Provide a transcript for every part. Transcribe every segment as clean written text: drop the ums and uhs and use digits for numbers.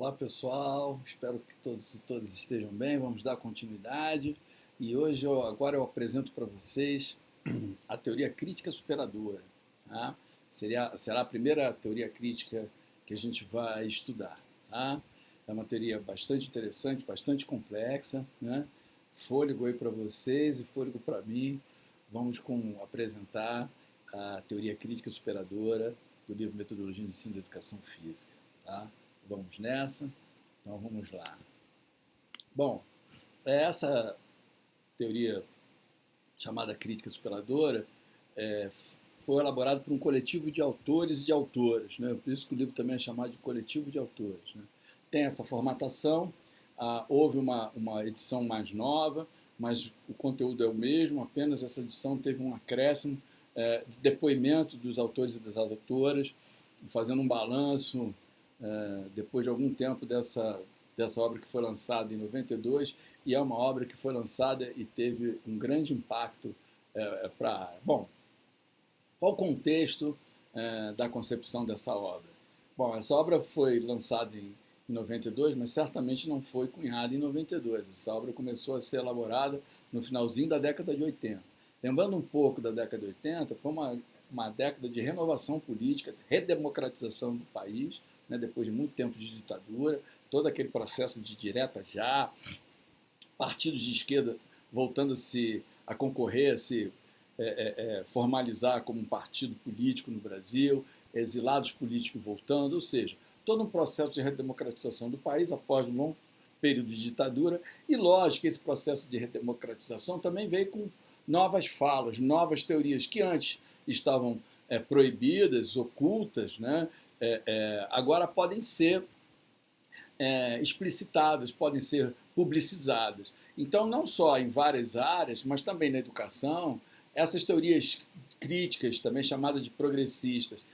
Olá pessoal, espero que todos e todas estejam bem. Vamos dar continuidade e hoje agora eu apresento para vocês a teoria crítica superadora. Tá? Será a primeira teoria crítica que a gente vai estudar. Tá? É uma teoria bastante interessante, bastante complexa, né? Fôlego aí para vocês e fôlego para mim. Vamos apresentar a teoria crítica superadora do livro Metodologia de Ensino da Educação Física. Tá? Vamos nessa? Então vamos lá. Bom, essa teoria chamada crítica superadora foi elaborada por um coletivo de autores e de autoras, né? Por isso que o livro também é chamado de coletivo de autores. Né? Tem essa formatação, houve uma edição mais nova, mas o conteúdo é o mesmo, apenas essa edição teve um acréscimo de depoimento dos autores e das autoras, fazendo um balanço depois de algum tempo dessa obra que foi lançada em 92, e é uma obra que foi lançada e teve um grande impacto para a área. Bom, qual o contexto da concepção dessa obra? Bom, essa obra foi lançada em 92, mas certamente não foi cunhada em 92. Essa obra começou a ser elaborada no finalzinho da década de 80. Lembrando um pouco da década de 80, foi uma década de renovação política, redemocratização do país, né, depois de muito tempo de ditadura, todo aquele processo de direta já, partidos de esquerda voltando a concorrer, a se formalizar como um partido político no Brasil, exilados políticos voltando, ou seja, todo um processo de redemocratização do país após um longo período de ditadura, e lógico que esse processo de redemocratização também veio com novas falas, novas teorias que antes estavam proibidas, ocultas, né? Agora podem ser explicitadas, podem ser publicizadas. Então, não só em várias áreas, mas também na educação, essas teorias críticas, também chamadas de progressistas,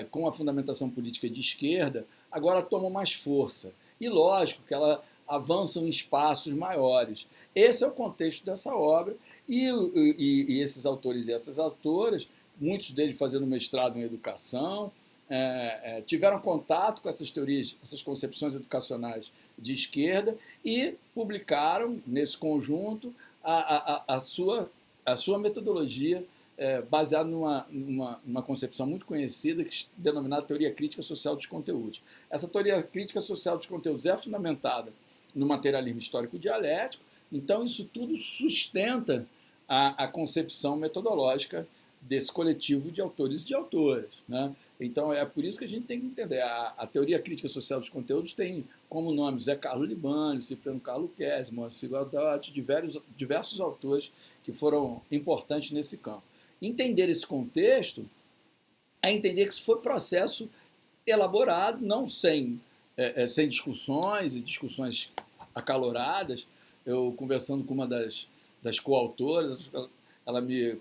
com a fundamentação política de esquerda, agora tomam mais força. E lógico que elas avançam em espaços maiores. Esse é o contexto dessa obra, e esses autores e essas autoras, muitos deles fazendo mestrado em educação, tiveram contato com essas teorias, essas concepções educacionais de esquerda e publicaram, nesse conjunto, a sua metodologia baseada numa concepção muito conhecida, denominada teoria crítica social dos conteúdos. Essa teoria crítica social dos conteúdos é fundamentada no materialismo histórico dialético, então isso tudo sustenta a concepção metodológica desse coletivo de autores e de autoras, né? Então, é por isso que a gente tem que entender. A teoria crítica social dos conteúdos tem como nome Zé Carlos Libânio, Cipriano Carlo Kessler, Moacir Guadotti, diversos autores que foram importantes nesse campo. Entender esse contexto é entender que isso foi processo elaborado, não sem discussões e discussões acaloradas. Eu, conversando com uma das coautoras, ela me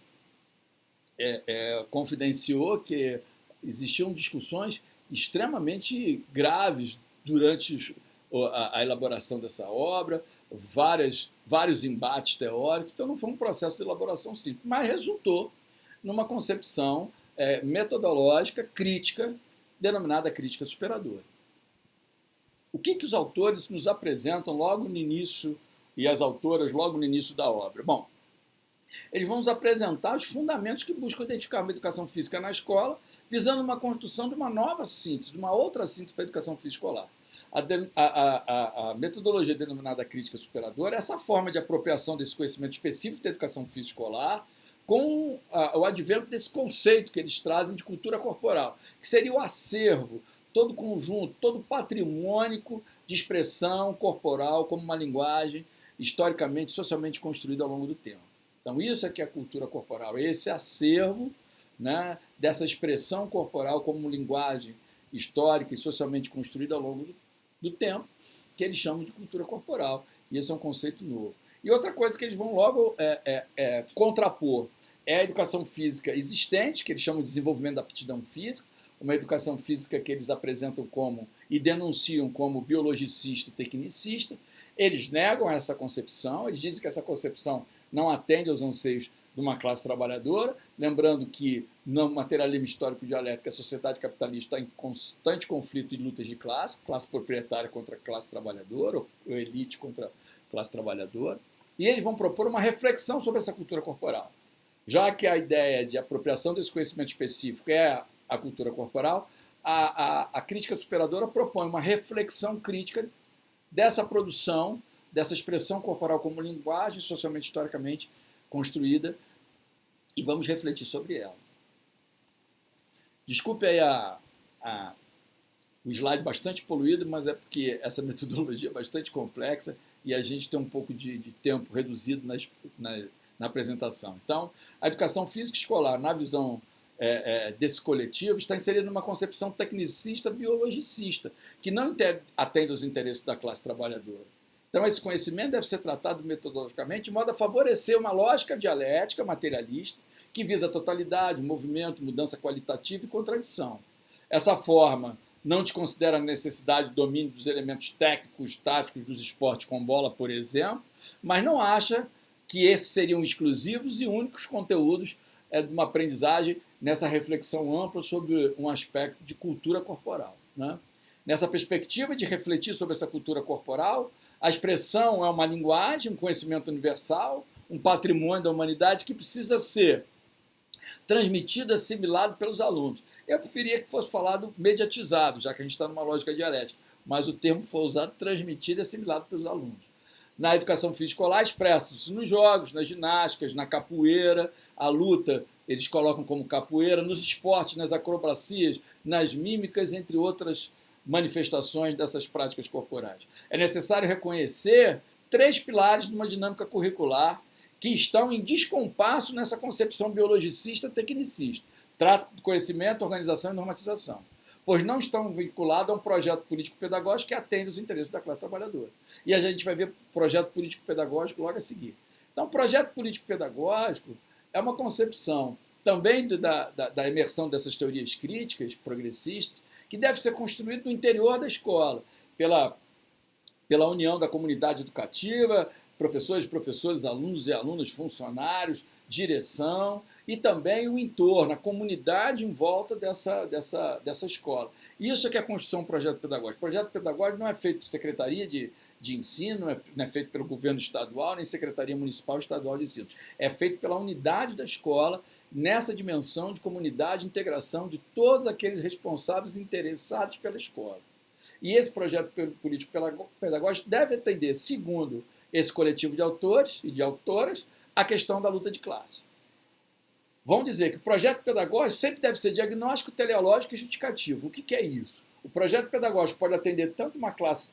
confidenciou que existiam discussões extremamente graves durante a elaboração dessa obra, vários embates teóricos, então não foi um processo de elaboração simples, mas resultou numa concepção metodológica, crítica, denominada crítica superadora. O que os autores nos apresentam logo no início, e as autoras logo no início da obra? Bom, eles vão nos apresentar os fundamentos que buscam identificar uma educação física na escola, visando uma construção de uma nova síntese, de uma outra síntese para a educação física escolar. A metodologia denominada crítica superadora é essa forma de apropriação desse conhecimento específico da educação física escolar, com o advento desse conceito que eles trazem de cultura corporal, que seria o acervo, todo o conjunto, todo o patrimônio de expressão corporal como uma linguagem historicamente, socialmente construída ao longo do tempo. Então, isso é que é a cultura corporal, esse acervo, né, dessa expressão corporal como linguagem histórica e socialmente construída ao longo do tempo, que eles chamam de cultura corporal. E esse é um conceito novo. E outra coisa que eles vão logo contrapor é a educação física existente, que eles chamam de desenvolvimento da aptidão física, uma educação física que eles apresentam como e denunciam como biologicista e tecnicista. Eles negam essa concepção, eles dizem que essa concepção não atende aos anseios de uma classe trabalhadora, lembrando que no materialismo histórico dialético a sociedade capitalista está em constante conflito e lutas de classe proprietária contra a classe trabalhadora, ou elite contra a classe trabalhadora, e eles vão propor uma reflexão sobre essa cultura corporal. Já que a ideia de apropriação desse conhecimento específico é a cultura corporal, a crítica superadora propõe uma reflexão crítica dessa produção, dessa expressão corporal como linguagem socialmente historicamente construída, e vamos refletir sobre ela. Desculpe aí o slide bastante poluído, mas é porque essa metodologia é bastante complexa e a gente tem um pouco de tempo reduzido na apresentação. Então, a educação física escolar, na visão desse coletivo, está inserida numa concepção tecnicista biologicista, que não atende aos interesses da classe trabalhadora. Então, esse conhecimento deve ser tratado metodologicamente de modo a favorecer uma lógica dialética materialista que visa a totalidade, movimento, mudança qualitativa e contradição. Essa forma não desconsidera a necessidade do domínio dos elementos técnicos, táticos dos esportes com bola, por exemplo, mas não acha que esses seriam exclusivos e únicos conteúdos de uma aprendizagem nessa reflexão ampla sobre um aspecto de cultura corporal, né? Nessa perspectiva de refletir sobre essa cultura corporal, a expressão é uma linguagem, um conhecimento universal, um patrimônio da humanidade que precisa ser transmitido, assimilado pelos alunos. Eu preferia que fosse falado mediatizado, já que a gente está numa lógica dialética, mas o termo foi usado transmitido e assimilado pelos alunos. Na educação física escolar, expressa-se nos jogos, nas ginásticas, na capoeira, a luta, eles colocam como capoeira, nos esportes, nas acrobacias, nas mímicas, entre outras manifestações dessas práticas corporais. É necessário reconhecer 3 pilares de uma dinâmica curricular que estão em descompasso nessa concepção biologicista tecnicista. Trato do conhecimento, organização e normatização, pois não estão vinculados a um projeto político-pedagógico que atende os interesses da classe trabalhadora. E a gente vai ver projeto político-pedagógico logo a seguir. Então, projeto político-pedagógico é uma concepção também da imersão dessas teorias críticas, progressistas, que deve ser construído no interior da escola, pela união da comunidade educativa, professores, alunos e alunas, funcionários, direção e também o entorno, a comunidade em volta dessa escola. Isso é que é a construção de um projeto pedagógico. O projeto pedagógico não é feito por secretaria de ensino, não é feito pelo governo estadual, nem secretaria municipal e estadual de ensino. É feito pela unidade da escola, nessa dimensão de comunidade, integração de todos aqueles responsáveis e interessados pela escola. E esse projeto político-pedagógico deve atender, segundo esse coletivo de autores e de autoras, a questão da luta de classe. Vamos dizer que o projeto pedagógico sempre deve ser diagnóstico, teleológico e justificativo. O que é isso? O projeto pedagógico pode atender tanto uma classe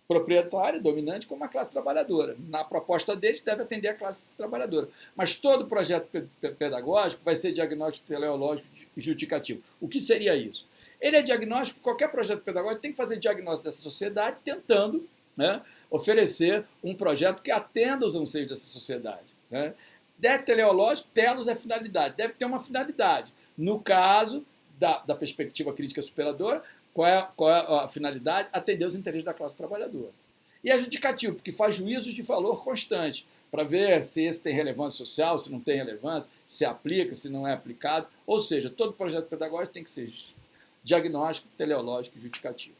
proprietária, dominante, como uma classe trabalhadora. Na proposta deles, deve atender a classe trabalhadora. Mas todo projeto pedagógico vai ser diagnóstico, teleológico e justificativo. O que seria isso? Ele é diagnóstico, qualquer projeto pedagógico tem que fazer diagnóstico dessa sociedade, tentando, né, oferecer um projeto que atenda aos anseios dessa sociedade, né? Teleológico, telos é finalidade, deve ter uma finalidade. No caso da perspectiva crítica superadora, qual é a finalidade? Atender os interesses da classe trabalhadora. E é judicativo, porque faz juízos de valor constante, para ver se esse tem relevância social, se não tem relevância, se aplica, se não é aplicado. Ou seja, todo projeto pedagógico tem que ser diagnóstico, teleológico e judicativo.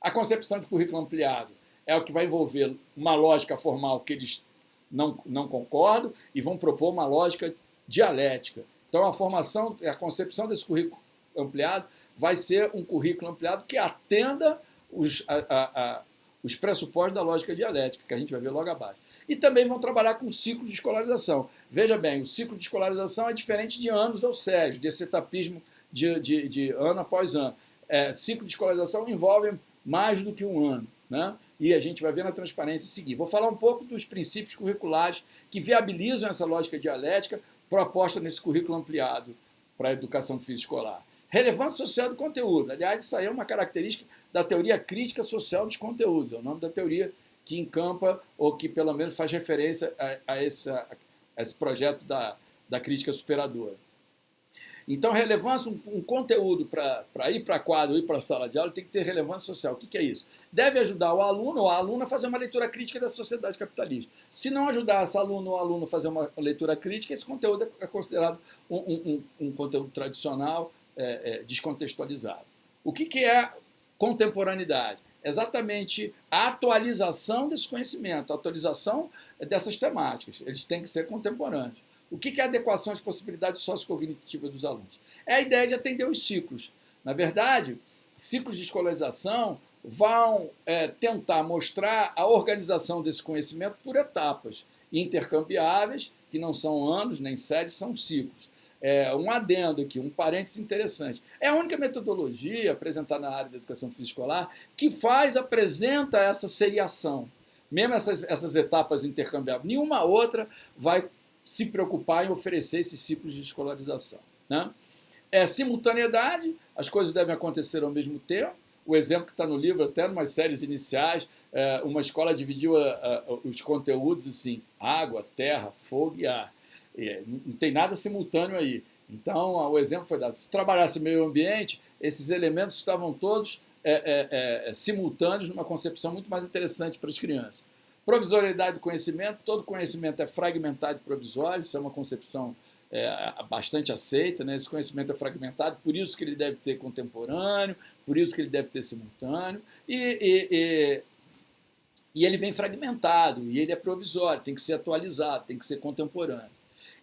A concepção de currículo ampliado é o que vai envolver uma lógica formal que eles não concordam e vão propor uma lógica dialética. Então, a concepção desse currículo ampliado vai ser um currículo ampliado que atenda os pressupostos da lógica dialética, que a gente vai ver logo abaixo. E também vão trabalhar com o ciclo de escolarização. Veja bem, o ciclo de escolarização é diferente de anos ou séries, desse etapismo de ano após ano. Ciclo de escolarização envolve mais do que um ano, né? E a gente vai ver na transparência seguir. Vou falar um pouco dos princípios curriculares que viabilizam essa lógica dialética proposta nesse currículo ampliado para a educação física escolar. Relevância social do conteúdo. Aliás, isso aí é uma característica da teoria crítica social dos conteúdos. É o nome da teoria que encampa, ou que pelo menos faz referência a esse projeto da crítica superadora. Então, relevância, um conteúdo para ir para a quadra ou ir para a sala de aula tem que ter relevância social. O que é isso? Deve ajudar o aluno ou a aluna a fazer uma leitura crítica da sociedade capitalista. Se não ajudar esse aluno ou aluno a fazer uma leitura crítica, esse conteúdo é considerado um conteúdo tradicional, descontextualizado. O que é contemporaneidade? Exatamente a atualização desse conhecimento, a atualização dessas temáticas. Eles têm que ser contemporâneos. O que é adequação às possibilidades sociocognitivas dos alunos? É a ideia de atender os ciclos. Na verdade, ciclos de escolarização vão tentar mostrar a organização desse conhecimento por etapas intercambiáveis, que não são anos nem séries, são ciclos. Um adendo aqui, um parênteses interessante. É a única metodologia apresentada na área da educação física escolar que apresenta essa seriação. Mesmo essas etapas intercambiáveis. Nenhuma outra vai se preocupar em oferecer esses ciclos de escolarização. Né? Simultaneidade, as coisas devem acontecer ao mesmo tempo. O exemplo que está no livro, até em umas séries iniciais, uma escola dividiu os conteúdos assim, água, terra, fogo e ar. Não tem nada simultâneo aí. Então, o exemplo foi dado. Se trabalhasse meio ambiente, esses elementos estavam todos simultâneos numa concepção muito mais interessante para as crianças. Provisoriedade do conhecimento, todo conhecimento é fragmentado e provisório, isso é uma concepção bastante aceita, né? Esse conhecimento é fragmentado, por isso que ele deve ter contemporâneo, por isso que ele deve ter simultâneo, e ele vem fragmentado, e ele é provisório, tem que ser atualizado, tem que ser contemporâneo.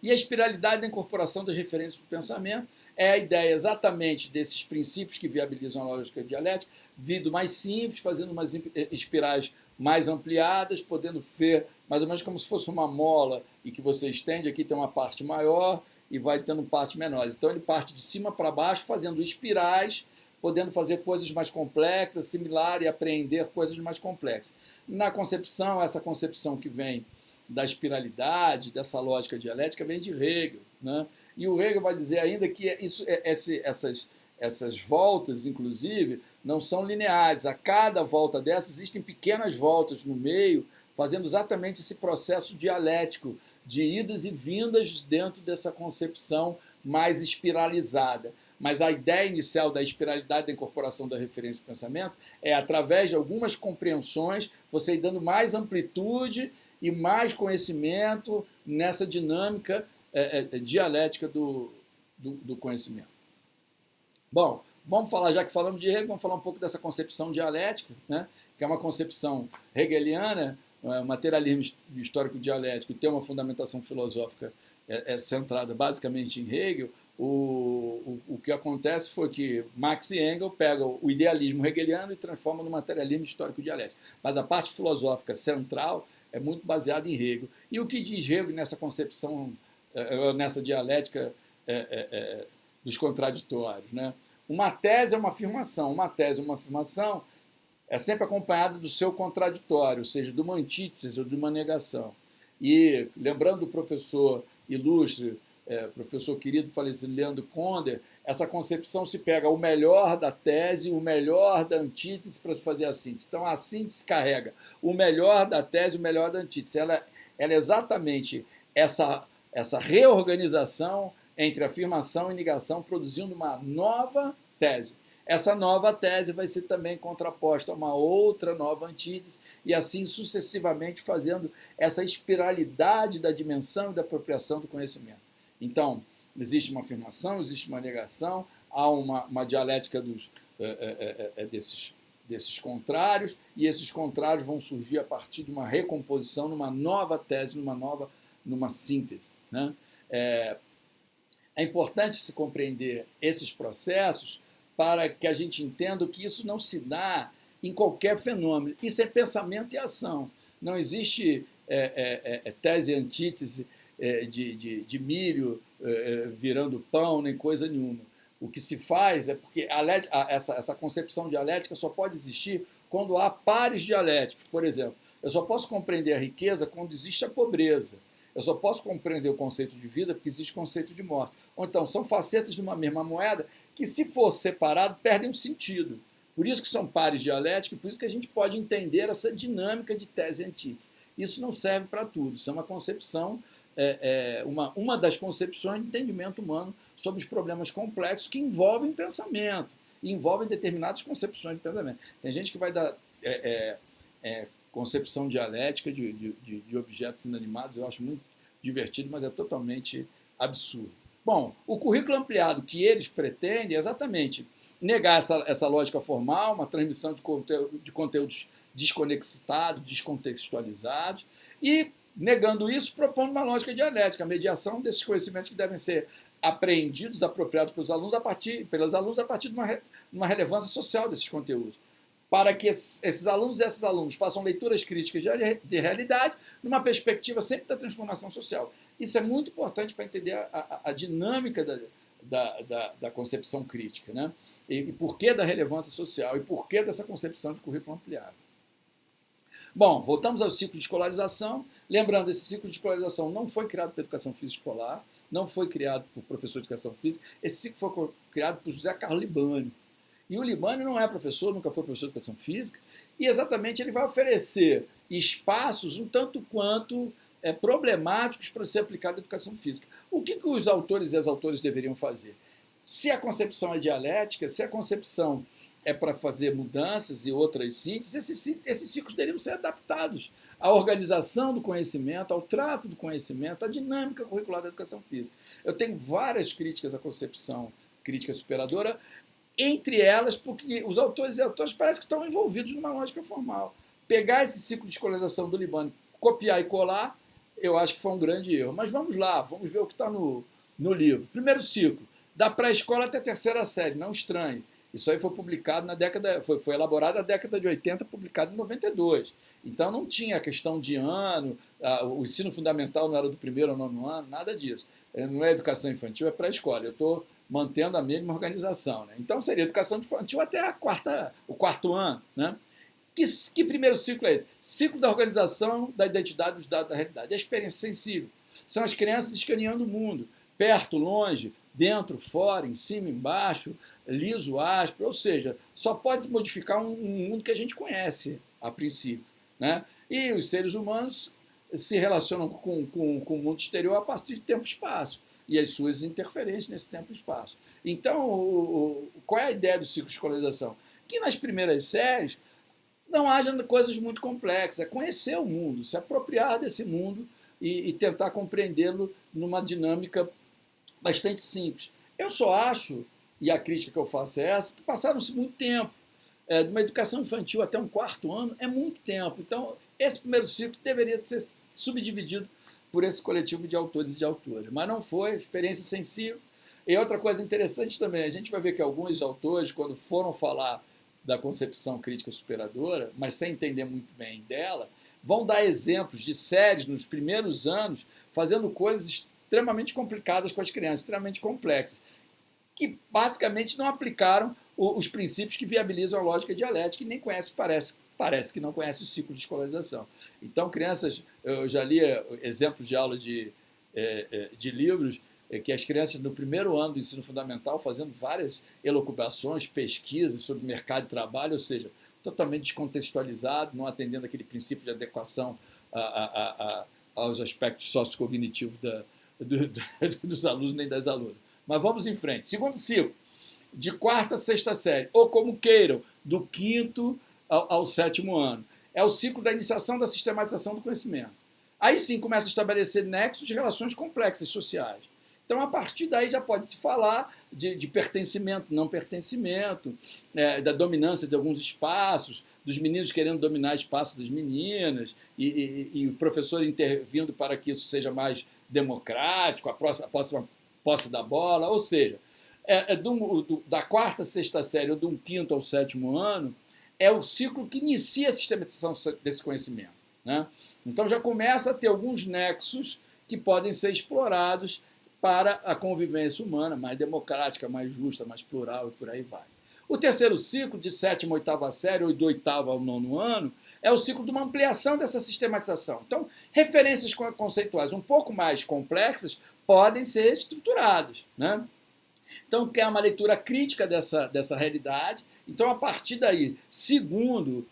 E a espiralidade da incorporação das referências do pensamento é a ideia exatamente desses princípios que viabilizam a lógica dialética, vindo mais simples, fazendo umas espirais mais ampliadas, podendo ver mais ou menos como se fosse uma mola e que você estende, aqui tem uma parte maior e vai tendo partes menores. Então ele parte de cima para baixo, fazendo espirais, podendo fazer coisas mais complexas, assimilar e apreender coisas mais complexas. Na concepção, essa concepção que vem da espiralidade, dessa lógica dialética, vem de Hegel. Né? E o Hegel vai dizer ainda que essas voltas, inclusive, não são lineares. A cada volta dessas existem pequenas voltas no meio, fazendo exatamente esse processo dialético de idas e vindas dentro dessa concepção mais espiralizada. Mas a ideia inicial da espiralidade da incorporação da referência do pensamento é, através de algumas compreensões, você ir dando mais amplitude e mais conhecimento nessa dinâmica dialética do conhecimento. Bom, vamos falar, já que falamos de Hegel, vamos falar um pouco dessa concepção dialética, né? Que é uma concepção hegeliana, materialismo histórico dialético, tem uma fundamentação filosófica centrada basicamente em Hegel. O que acontece foi que Marx e Engels pegam o idealismo hegeliano e transformam no materialismo histórico dialético. Mas a parte filosófica central é muito baseada em Hegel. E o que diz Hegel nessa concepção, nessa dialética dos contraditórios? Né? Uma tese é uma afirmação. Uma tese é uma afirmação é sempre acompanhada do seu contraditório, ou seja, de uma antítese ou de uma negação. E, lembrando do professor ilustre, professor querido falecido Leandro Conder, essa concepção se pega o melhor da tese e o melhor da antítese para fazer a síntese. Então, a síntese carrega o melhor da tese e o melhor da antítese. Ela é exatamente essa reorganização entre afirmação e negação, produzindo uma nova tese. Essa nova tese vai ser também contraposta a uma outra nova antítese e assim sucessivamente fazendo essa espiralidade da dimensão e da apropriação do conhecimento. Então, existe uma afirmação, existe uma negação, há uma dialética desses contrários, e esses contrários vão surgir a partir de uma recomposição, numa nova tese, numa síntese. Né? É importante se compreender esses processos para que a gente entenda que isso não se dá em qualquer fenômeno. Isso é pensamento e ação. Não existe tese e antítese de milho virando pão, nem coisa nenhuma. O que se faz é porque essa concepção dialética só pode existir quando há pares dialéticos. Por exemplo, eu só posso compreender a riqueza quando existe a pobreza. Eu só posso compreender o conceito de vida porque existe o conceito de morte. Ou então, são facetas de uma mesma moeda que, se for separado, perdem o sentido. Por isso que são pares dialéticos, por isso que a gente pode entender essa dinâmica de tese e antítese. Isso não serve para tudo, isso é uma concepção uma das concepções de entendimento humano sobre os problemas complexos que envolvem pensamento, e envolvem determinadas concepções de pensamento. Tem gente que vai dar concepção dialética de objetos inanimados, eu acho muito divertido, mas é totalmente absurdo. Bom, o currículo ampliado que eles pretendem é exatamente negar essa lógica formal, uma transmissão de conteúdos desconectados, descontextualizados, e, negando isso, propondo uma lógica dialética, a mediação desses conhecimentos que devem ser apreendidos, apropriados pelos alunos a partir de uma relevância social desses conteúdos, para que esses alunos e essas alunas façam leituras críticas de realidade numa perspectiva sempre da transformação social. Isso é muito importante para entender a dinâmica da concepção crítica, né? E por que da relevância social e por que dessa concepção de currículo ampliado. Bom, voltamos ao ciclo de escolarização. Lembrando, esse ciclo de escolarização não foi criado pela educação física escolar, não foi criado por professor de educação física, esse ciclo foi criado por José Carlos Libânio. E o Libânio não é professor, nunca foi professor de educação física, e exatamente ele vai oferecer espaços um tanto quanto problemáticos para ser aplicado à educação física. O que os autores e as autoras deveriam fazer? Se a concepção é dialética, se a concepção é para fazer mudanças e outras sínteses, esses ciclos deveriam ser adaptados à organização do conhecimento, ao trato do conhecimento, à dinâmica curricular da educação física. Eu tenho várias críticas à concepção crítica superadora, entre elas porque os autores e autoras parecem que estão envolvidos numa lógica formal. Pegar esse ciclo de escolarização do Libânio, copiar e colar, eu acho que foi um grande erro. Mas vamos lá, vamos ver o que está no livro. Primeiro ciclo, da pré-escola até a terceira série, não estranhe. Isso aí foi publicado foi elaborado na década de 80, publicado em 92. Então não tinha a questão de ano, o ensino fundamental não era do primeiro ao nono ano, nada disso. Não é educação infantil, é pré-escola. Eu estou mantendo a mesma organização, né? Então seria educação infantil até o quarto ano, né? Que primeiro ciclo é esse? Ciclo da organização da identidade dos dados da realidade. A experiência sensível. São as crianças escaneando o mundo, perto, longe, dentro, fora, em cima, embaixo, liso, áspero, ou seja, só pode modificar um mundo que a gente conhece a princípio, né? E os seres humanos se relacionam com o mundo exterior a partir de tempo e espaço e as suas interferências nesse tempo e espaço. Então, qual é a ideia do ciclo de escolarização? Que nas primeiras séries não haja coisas muito complexas, é conhecer o mundo, se apropriar desse mundo e tentar compreendê-lo numa dinâmica bastante simples. Eu só acho, e a crítica que eu faço é essa, que passaram-se muito tempo. De uma educação infantil até um quarto ano é muito tempo. Então, esse primeiro ciclo deveria ser subdividido por esse coletivo de autores e de autoras. Mas não foi, experiência sensível. E outra coisa interessante também, a gente vai ver que alguns autores, quando foram falar da concepção crítica superadora, mas sem entender muito bem dela, vão dar exemplos de séries nos primeiros anos fazendo coisas extremamente complicadas com as crianças, extremamente complexas, que basicamente não aplicaram os princípios que viabilizam a lógica dialética e nem conhecem, parece que não conhecem o ciclo de escolarização. Então, crianças, eu já li exemplos de aula de livros que as crianças no primeiro ano do ensino fundamental fazendo várias elucubrações, pesquisas sobre mercado de trabalho, ou seja, totalmente descontextualizado, não atendendo aquele princípio de adequação aos aspectos sociocognitivos dos alunos nem das alunas. Mas vamos em frente. Segundo ciclo, de quarta a sexta série, ou como queiram, do quinto ao sétimo ano. É o ciclo da iniciação da sistematização do conhecimento. Aí sim começa a estabelecer nexos de relações complexas sociais. Então, a partir daí já pode se falar de pertencimento, não pertencimento, da dominância de alguns espaços, dos meninos querendo dominar espaços das meninas, e o professor intervindo para que isso seja mais democrático, a próxima posse da bola, ou seja, da quarta à sexta série, ou do quinto ao sétimo ano, é o ciclo que inicia a sistematização desse conhecimento, né? Então já começa a ter alguns nexos que podem ser explorados para a convivência humana mais democrática, mais justa, mais plural e por aí vai. O terceiro ciclo, de sétima a oitava série, ou do oitavo ao nono ano, é o ciclo de uma ampliação dessa sistematização. Então, referências conceituais um pouco mais complexas podem ser estruturadas, né? Então, quer uma leitura crítica dessa realidade. Então, a partir daí, segundo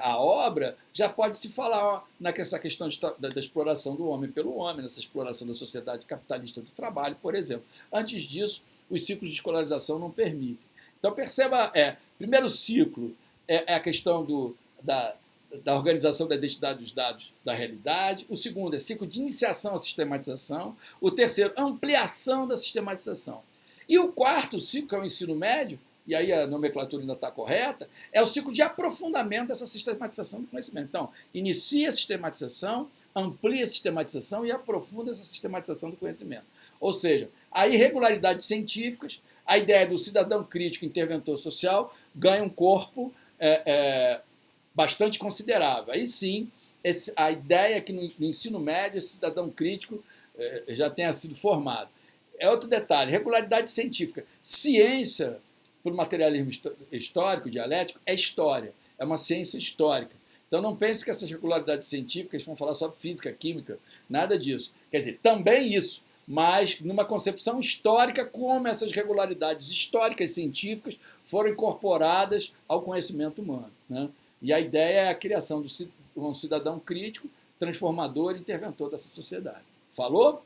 a obra, já pode se falar nessa questão da exploração do homem pelo homem, nessa exploração da sociedade capitalista do trabalho, por exemplo. Antes disso, os ciclos de escolarização não permitem. Então, perceba, primeiro ciclo é a questão da organização da identidade dos dados da realidade. O segundo é ciclo de iniciação à sistematização. O terceiro, ampliação da sistematização. E o quarto ciclo, que é o ensino médio, e aí a nomenclatura ainda está correta, é o ciclo de aprofundamento dessa sistematização do conhecimento. Então, inicia a sistematização, amplia a sistematização e aprofunda essa sistematização do conhecimento. Ou seja, a irregularidades científicas, a ideia do cidadão crítico interventor social ganha um corpo bastante considerável. Aí sim, a ideia é que no ensino médio esse cidadão crítico já tenha sido formado. É outro detalhe, regularidade científica. Ciência, por materialismo histórico, dialético, é história, é uma ciência histórica. Então não pense que essas regularidades científicas vão falar sobre física, química, nada disso. Quer dizer, também isso, mas numa concepção histórica, como essas regularidades históricas científicas foram incorporadas ao conhecimento humano, né? E a ideia é a criação de um cidadão crítico, transformador e interventor dessa sociedade. Falou?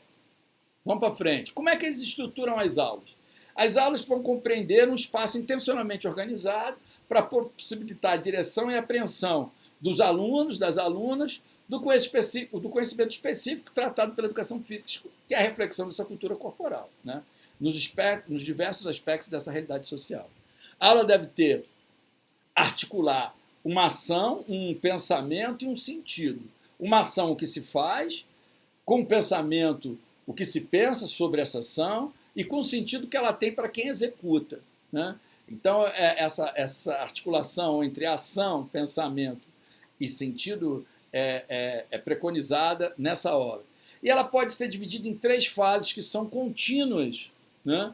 Vamos para frente. Como é que eles estruturam as aulas? As aulas vão compreender um espaço intencionalmente organizado para possibilitar a direção e apreensão dos alunos, das alunas, do conhecimento específico tratado pela educação física, que é a reflexão dessa cultura corporal, né? Nos diversos aspectos dessa realidade social. A aula deve articular uma ação, um pensamento e um sentido. Uma ação, o que se faz, com o pensamento, o que se pensa sobre essa ação, e com o sentido que ela tem para quem executa, né? Então, essa articulação entre ação, pensamento e sentido é preconizada nessa obra. E ela pode ser dividida em 3 fases que são contínuas, né?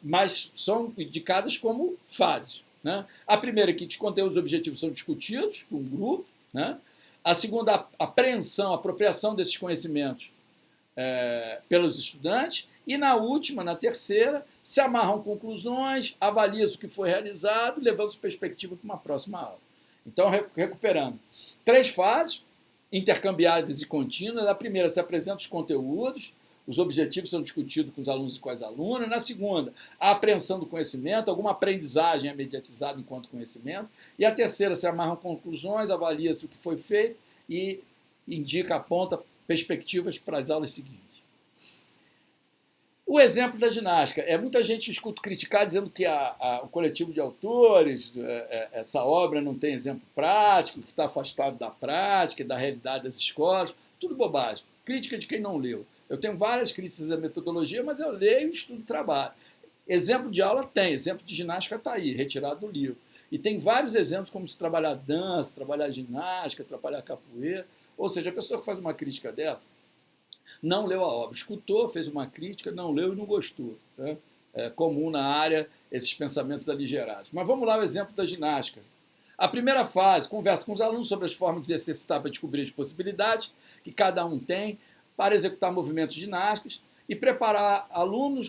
Mas são indicadas como fases, né? A primeira é que os conteúdos objetivos são discutidos com o grupo, né? A segunda, a apreensão, a apropriação desses conhecimentos pelos estudantes. E na última, na terceira, se amarram conclusões, avalia-se o que foi realizado, levando-se perspectiva para uma próxima aula. Então, recuperando. 3 fases, intercambiáveis e contínuas. A primeira, se apresentam os conteúdos, os objetivos são discutidos com os alunos e com as alunas. Na segunda, a apreensão do conhecimento, alguma aprendizagem é mediatizada enquanto conhecimento. E a terceira, se amarram conclusões, avalia-se o que foi feito e aponta perspectivas para as aulas seguintes. O exemplo da ginástica. Muita gente escuta criticar dizendo que o coletivo de autores, essa obra não tem exemplo prático, que está afastado da prática, da realidade das escolas. Tudo bobagem. Crítica de quem não leu. Eu tenho várias críticas à metodologia, mas eu leio e estudo trabalho. Exemplo de aula tem, exemplo de ginástica está aí, retirado do livro. E tem vários exemplos como se trabalhar dança, trabalhar ginástica, trabalhar capoeira. Ou seja, a pessoa que faz uma crítica dessa não leu a obra, escutou, fez uma crítica, não leu e não gostou, né? É comum na área esses pensamentos aligerados. Mas vamos lá o exemplo da ginástica. A primeira fase, conversa com os alunos sobre as formas de exercitar para descobrir as possibilidades que cada um tem para executar movimentos ginásticos e preparar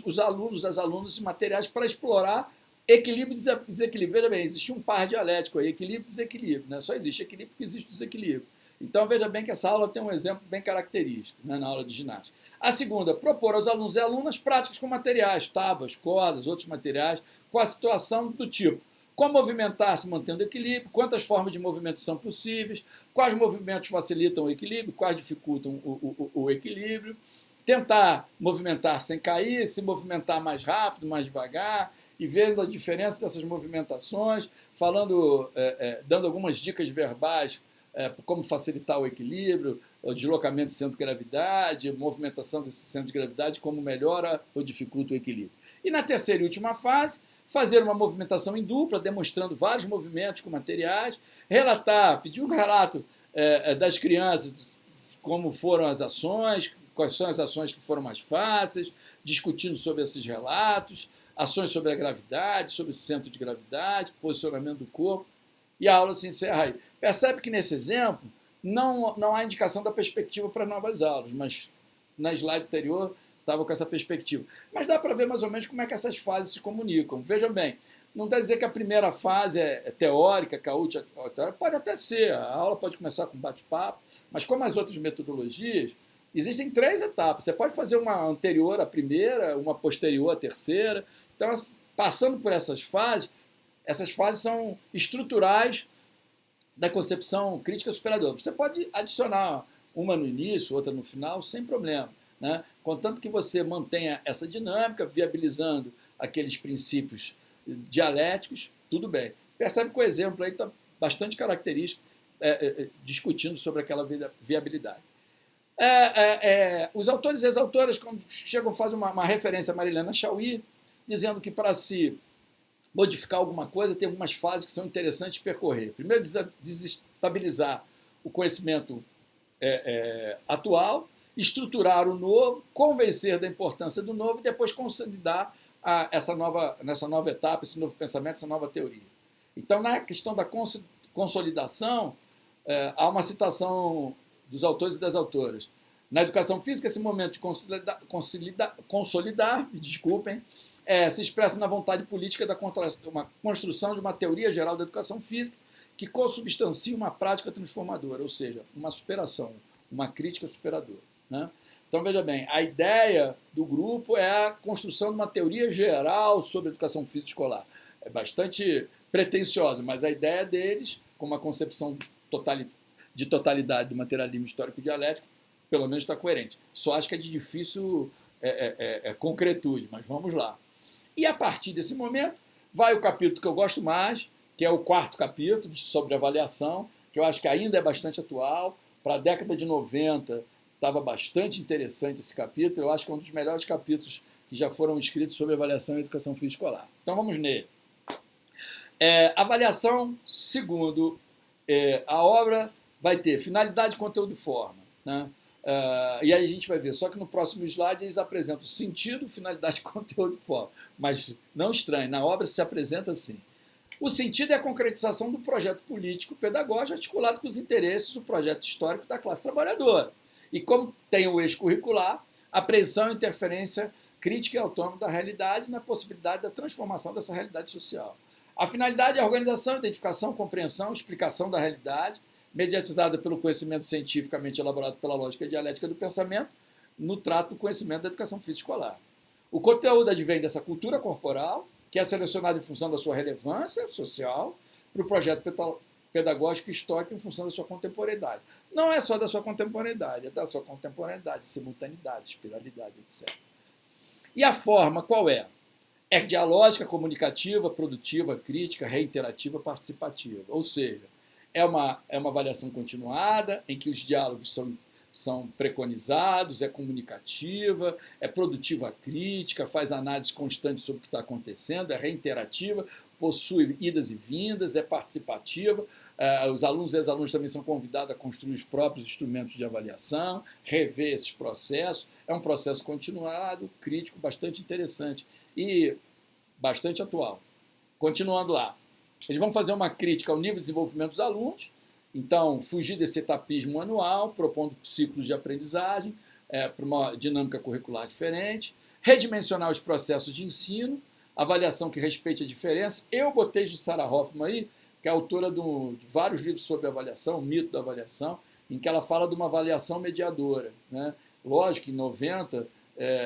os alunos, as alunas e materiais para explorar equilíbrio e desequilíbrio. Veja bem, existe um par dialético aí, equilíbrio e desequilíbrio, né? Só existe equilíbrio porque existe desequilíbrio. Então, veja bem que essa aula tem um exemplo bem característico, né, na aula de ginástica. A segunda, propor aos alunos e alunas práticas com materiais, tábuas, cordas, outros materiais, com a situação do tipo: como movimentar-se mantendo equilíbrio, quantas formas de movimento são possíveis, quais movimentos facilitam o equilíbrio, quais dificultam o equilíbrio, tentar movimentar sem cair, se movimentar mais rápido, mais devagar, e vendo a diferença dessas movimentações, dando algumas dicas verbais, como facilitar o equilíbrio, o deslocamento de centro de gravidade, movimentação desse centro de gravidade, como melhora ou dificulta o equilíbrio. E na terceira e última fase, fazer uma movimentação em dupla, demonstrando vários movimentos com materiais, pedir um relato das crianças, como foram as ações, quais são as ações que foram mais fáceis, discutindo sobre esses relatos, ações sobre a gravidade, sobre esse centro de gravidade, posicionamento do corpo. E a aula se encerra aí. Percebe que nesse exemplo não há indicação da perspectiva para novas aulas, mas na slide anterior estava com essa perspectiva. Mas dá para ver mais ou menos como é que essas fases se comunicam. Vejam bem, Não quer dizer que a primeira fase é teórica, que a última é teórica. Pode até ser, a aula pode começar com bate-papo, mas como as outras metodologias, existem 3 etapas. Você pode fazer uma anterior à primeira, uma posterior à terceira. Então, passando por essas fases são estruturais da concepção crítica superadora. Você pode adicionar uma no início, outra no final, sem problema, né? Contanto que você mantenha essa dinâmica, viabilizando aqueles princípios dialéticos, tudo bem. Percebe que o exemplo aí está bastante característico, discutindo sobre aquela viabilidade. Os autores e as autoras, quando chegam, fazem uma referência a Marilena Chauí, dizendo que para se modificar alguma coisa, tem algumas fases que são interessantes de percorrer. Primeiro, desestabilizar o conhecimento atual, estruturar o novo, convencer da importância do novo e depois consolidar nessa nova etapa, esse novo pensamento, essa nova teoria. Então, na questão da consolidação, há uma citação dos autores e das autoras. Na educação física, esse momento de consolidar, se expressa na vontade política da uma construção de uma teoria geral da educação física que consubstancia uma prática transformadora, ou seja, uma superação, uma crítica superadora, né? Então, veja bem, a ideia do grupo é a construção de uma teoria geral sobre a educação física escolar. É bastante pretensiosa, mas a ideia deles, com uma concepção de totalidade do materialismo histórico dialético, pelo menos está coerente. Só acho que é de difícil concretude, mas vamos lá. E a partir desse momento, vai o capítulo que eu gosto mais, que é o 4º capítulo, sobre avaliação, que eu acho que ainda é bastante atual. Para a década de 90, estava bastante interessante esse capítulo. Eu acho que é um dos melhores capítulos que já foram escritos sobre avaliação e educação física escolar. Então vamos nele. Avaliação, segundo a obra, vai ter finalidade, conteúdo e forma, né? E aí a gente vai ver, só que no próximo slide eles apresentam sentido, finalidade, conteúdo e forma. Mas não estranhe, na obra se apresenta assim. O sentido é a concretização do projeto político pedagógico articulado com os interesses do projeto histórico da classe trabalhadora. E como tem o eixo curricular, apreensão e interferência crítica e autônoma da realidade na possibilidade da transformação dessa realidade social. A finalidade é a organização, identificação, compreensão, explicação da realidade, mediatizada pelo conhecimento cientificamente elaborado pela lógica dialética do pensamento, no trato do conhecimento da educação física escolar. O conteúdo advém dessa cultura corporal, que é selecionado em função da sua relevância social, para o projeto pedagógico e histórico em função da sua contemporaneidade. Não é só da sua contemporaneidade, é da sua contemporaneidade, simultaneidade, espiralidade, etc. E a forma qual é? É dialógica, comunicativa, produtiva, crítica, reiterativa, participativa. Ou seja, é uma avaliação continuada, em que os diálogos são preconizados, é comunicativa, é produtiva crítica, faz análise constante sobre o que está acontecendo, é reiterativa, possui idas e vindas, é participativa. Os alunos e as alunas também são convidados a construir os próprios instrumentos de avaliação, rever esses processos. É um processo continuado, crítico, bastante interessante e bastante atual. Continuando lá. Eles vão fazer uma crítica ao nível de desenvolvimento dos alunos, então fugir desse etapismo anual, propondo ciclos de aprendizagem para uma dinâmica curricular diferente, redimensionar os processos de ensino, avaliação que respeite a diferença. Eu botei de Sarah Hoffman aí, que é autora de vários livros sobre avaliação, o mito da avaliação, em que ela fala de uma avaliação mediadora, né? Lógico que em 90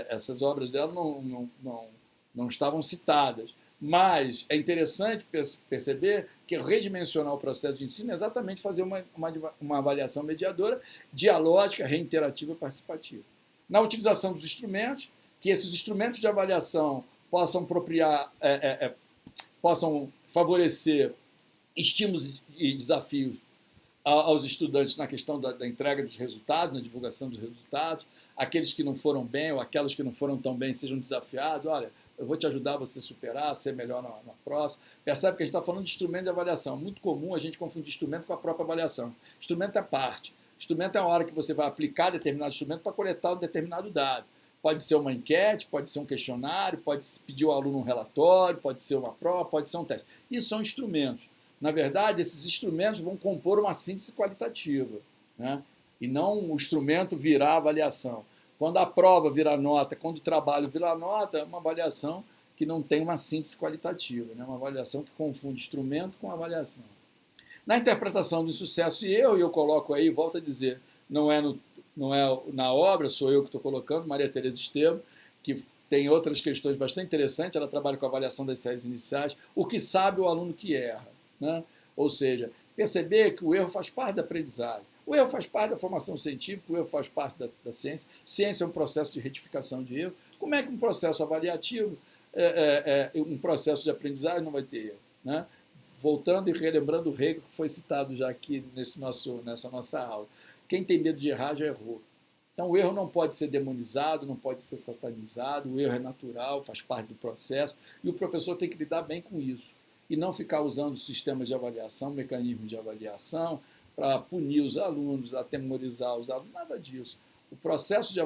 essas obras dela não estavam citadas, mas é interessante perceber que redimensionar o processo de ensino é exatamente fazer uma avaliação mediadora, dialógica, reiterativa e participativa. Na utilização dos instrumentos, que esses instrumentos de avaliação possam possam favorecer estímulos e desafios aos estudantes na questão da entrega dos resultados, na divulgação dos resultados, aqueles que não foram bem ou aquelas que não foram tão bem sejam desafiados. Olha, eu vou te ajudar a você superar, a ser melhor na próxima. Percebe que a gente está falando de instrumento de avaliação. É muito comum a gente confundir instrumento com a própria avaliação. Instrumento é parte. Instrumento é a hora que você vai aplicar determinado instrumento para coletar um determinado dado. Pode ser uma enquete, pode ser um questionário, pode pedir ao aluno um relatório, pode ser uma prova, pode ser um teste. Isso são instrumentos. Na verdade, esses instrumentos vão compor uma síntese qualitativa, né? E não o instrumento virar avaliação. Quando a prova virar nota, quando o trabalho virar nota, é uma avaliação que não tem uma síntese qualitativa, né? Uma avaliação que confunde instrumento com avaliação. Na interpretação do insucesso e eu coloco aí, volto a dizer, não é na obra, sou eu que estou colocando, Maria Tereza Esteban, que tem outras questões bastante interessantes, ela trabalha com a avaliação das séries iniciais, o que sabe o aluno que erra, né? Ou seja, perceber que o erro faz parte da aprendizagem, o erro faz parte da formação científica, o erro faz parte da ciência, ciência é um processo de retificação de erro, como é que um processo avaliativo, um processo de aprendizagem não vai ter erro, né? Voltando e relembrando o Hegel, que foi citado já aqui nessa nossa aula. Quem tem medo de errar já errou. Então, o erro não pode ser demonizado, não pode ser satanizado, o erro é natural, faz parte do processo, e o professor tem que lidar bem com isso, e não ficar usando sistemas de avaliação, mecanismos de avaliação, para punir os alunos, atemorizar os alunos, nada disso. O processo de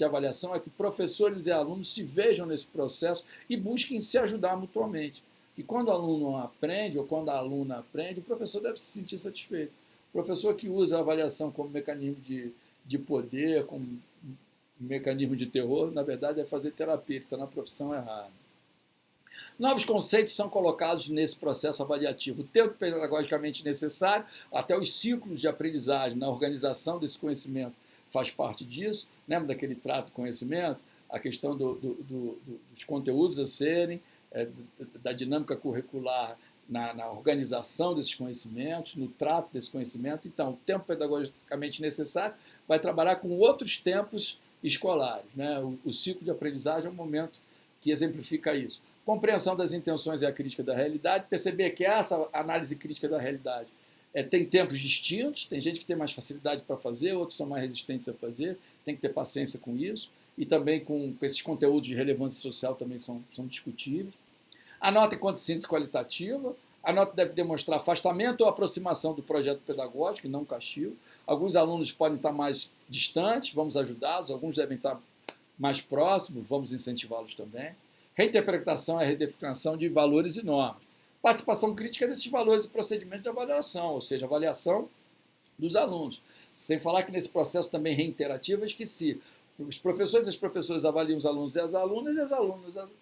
avaliação é que professores e alunos se vejam nesse processo e busquem se ajudar mutuamente. Que quando o aluno aprende ou quando a aluna aprende, o professor deve se sentir satisfeito. O professor que usa a avaliação como mecanismo de poder, como mecanismo de terror, na verdade é fazer terapia, ele está na profissão errada. Novos conceitos são colocados nesse processo avaliativo. O tempo pedagogicamente necessário, até os ciclos de aprendizagem, na organização desse conhecimento, faz parte disso. Lembra daquele trato de conhecimento? A questão dos conteúdos a serem, da dinâmica curricular na organização desses conhecimentos, no trato desse conhecimento. Então, o tempo pedagogicamente necessário vai trabalhar com outros tempos escolares, né? O ciclo de aprendizagem é um momento que exemplifica isso. Compreensão das intenções e a crítica da realidade, perceber que essa análise crítica da realidade tem tempos distintos, tem gente que tem mais facilidade para fazer, outros são mais resistentes a fazer, tem que ter paciência com isso, e também com esses conteúdos de relevância social também são discutíveis. A nota enquanto síntese qualitativa, a nota deve demonstrar afastamento ou aproximação do projeto pedagógico e não castigo. Alguns alunos podem estar mais distantes, vamos ajudá-los, alguns devem estar mais próximos, vamos incentivá-los também. Reinterpretação é a redefinição de valores e normas. Participação crítica desses valores e procedimentos de avaliação, ou seja, avaliação dos alunos. Sem falar que nesse processo também reiterativo, eu esqueci. Os professores e as professoras avaliam os alunos e as alunas,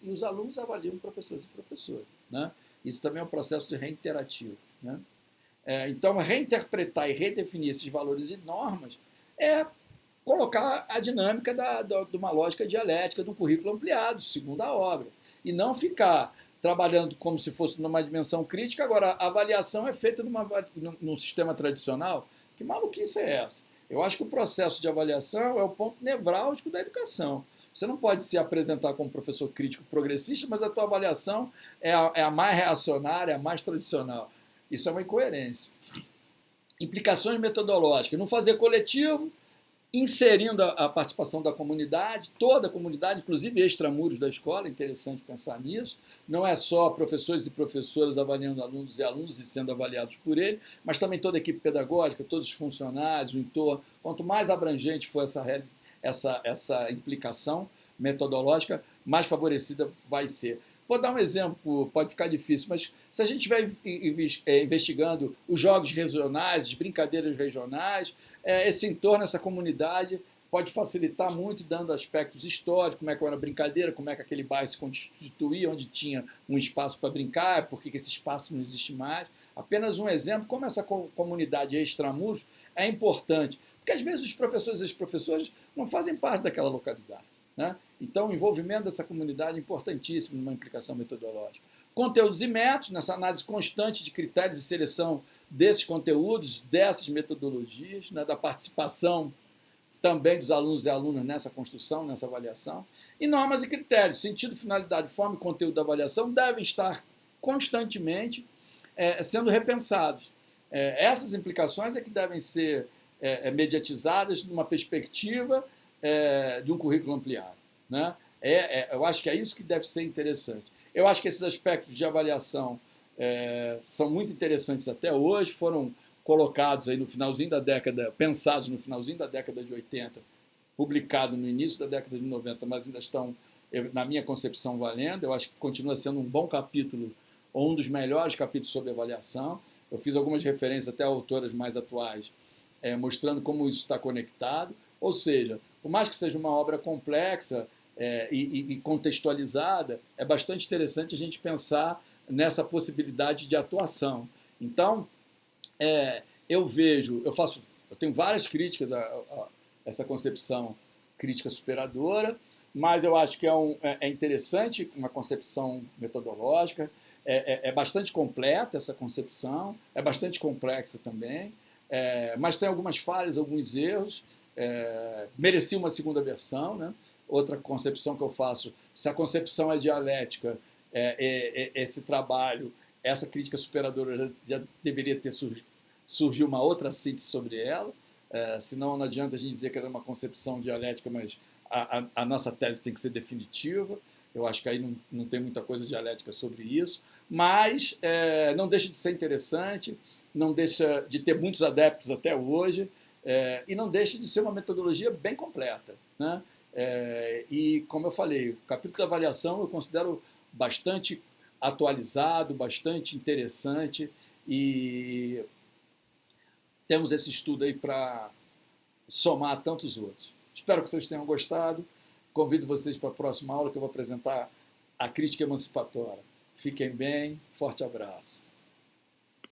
e os alunos avaliam professores e professoras, né? Isso também é um processo de reiterativo, né? Então, reinterpretar e redefinir esses valores e normas é colocar a dinâmica de uma lógica dialética de um currículo ampliado, segundo a obra, e não ficar trabalhando como se fosse numa dimensão crítica. Agora, a avaliação é feita num sistema tradicional. Que maluquice é essa? Eu acho que o processo de avaliação é o ponto nevrálgico da educação. Você não pode se apresentar como professor crítico progressista, mas a tua avaliação é a mais reacionária, a mais tradicional. Isso é uma incoerência. Implicações metodológicas. Não fazer coletivo, inserindo a participação da comunidade, toda a comunidade, inclusive extramuros da escola, é interessante pensar nisso. Não é só professores e professoras avaliando alunos e alunos e sendo avaliados por ele, mas também toda a equipe pedagógica, todos os funcionários, o entorno. Quanto mais abrangente for essa implicação metodológica, mais favorecida vai ser. Vou dar um exemplo, pode ficar difícil, mas se a gente estiver investigando os jogos regionais, as brincadeiras regionais, esse entorno, essa comunidade pode facilitar muito, dando aspectos históricos, como é que era a brincadeira, como é que aquele bairro se constituía, onde tinha um espaço para brincar, por que esse espaço não existe mais. Apenas um exemplo, como essa comunidade extramuros é importante, porque às vezes os professores e as professoras não fazem parte daquela localidade, né? Então, o envolvimento dessa comunidade é importantíssimo numa implicação metodológica. Conteúdos e métodos, nessa análise constante de critérios de seleção desses conteúdos, dessas metodologias, né, da participação também dos alunos e alunas nessa construção, nessa avaliação. E normas e critérios, sentido, finalidade, forma e conteúdo da avaliação devem estar constantemente sendo repensados. Essas implicações é que devem ser mediatizadas numa perspectiva de um currículo ampliado, né? Eu acho que é isso que deve ser interessante. Eu acho que esses aspectos de avaliação são muito interessantes até hoje, foram colocados aí no finalzinho da década, pensados no finalzinho da década de 80, publicados no início da década de 90, mas ainda estão, na minha concepção, valendo. Eu acho que continua sendo um bom capítulo, ou um dos melhores capítulos sobre avaliação. Eu fiz algumas referências até a autoras mais atuais, mostrando como isso está conectado. Ou seja, por mais que seja uma obra complexa, e contextualizada, é bastante interessante a gente pensar nessa possibilidade de atuação. Então, eu tenho várias críticas a essa concepção crítica superadora, mas eu acho que é interessante uma concepção metodológica, é bastante completa essa concepção, é bastante complexa também, mas tem algumas falhas, alguns erros, merecia uma segunda versão, né? Outra concepção que eu faço, se a concepção é dialética, esse trabalho, essa crítica superadora já deveria ter surgido uma outra síntese sobre ela, senão não adianta a gente dizer que era uma concepção dialética, mas a nossa tese tem que ser definitiva. Eu acho que aí não tem muita coisa dialética sobre isso, mas não deixa de ser interessante, não deixa de ter muitos adeptos até hoje, e não deixa de ser uma metodologia bem completa, né? E, como eu falei, o capítulo da avaliação eu considero bastante atualizado, bastante interessante, e temos esse estudo aí para somar a tantos outros. Espero que vocês tenham gostado. Convido vocês para a próxima aula que eu vou apresentar a crítica emancipatória. Fiquem bem, forte abraço.